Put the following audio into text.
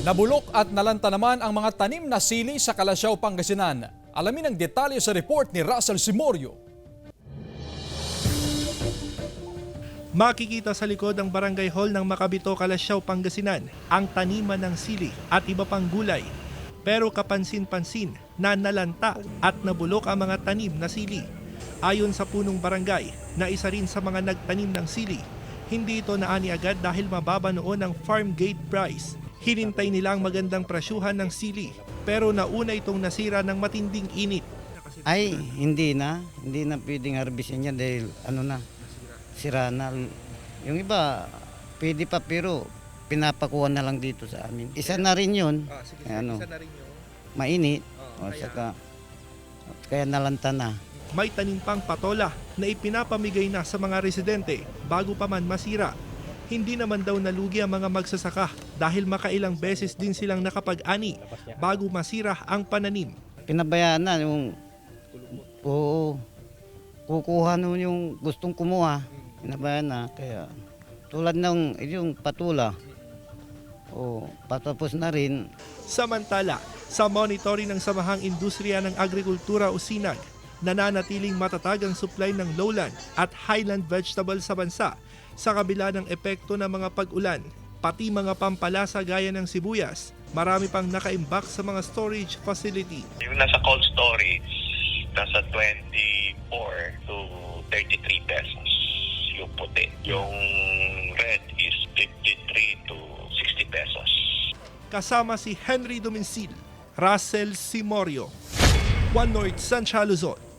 Nabulok at nalanta naman ang mga tanim na sili sa Calasiao, Pangasinan. Alamin ang detalye sa report ni Russell Simorio. Makikita sa likod ng barangay hall ng Macabito, Calasiao, Pangasinan ang taniman ng sili at iba pang gulay. Pero kapansin-pansin na nalanta at nabulok ang mga tanim na sili. Ayon sa punong barangay na isa rin sa mga nagtanim ng sili, hindi ito naani agad dahil mababa noon ang farm gate price. Hinintay nila ang magandang presyuhan ng sili pero nauna itong nasira ng matinding init. Ay, hindi na pwedeng harvestin yan dahil sira na. Yung iba, pwede pa pero pinapakuha na lang dito sa amin. Isa na rin yun, mainit, kaya nalanta na. May tanim pang patola na ipinapamigay na sa mga residente bago pa man masira. Hindi naman daw nalugi ang mga magsasaka dahil makailang beses din silang nakapag-ani bago masira ang pananim. Pinabayaan na yung kukuha nun yung gustong kumuha. Pinabayaan na, kaya tulad ng yung patula, patapos na rin. Samantala, sa monitoring ng Samahang Industriya ng Agrikultura o SINAG, nananatiling matatag ang supply ng lowland at highland vegetables sa bansa sa kabila ng epekto ng mga pag-ulan, pati mga pampalasa gaya ng sibuyas. Marami pang nakaimbak sa mga storage facility. Yung nasa cold storage, nasa 24 to 33 pesos yung puti. Yung red is 53 to 60 pesos. Kasama si Henry Domincil, Russell Simorio, One North Sancha, Luzon.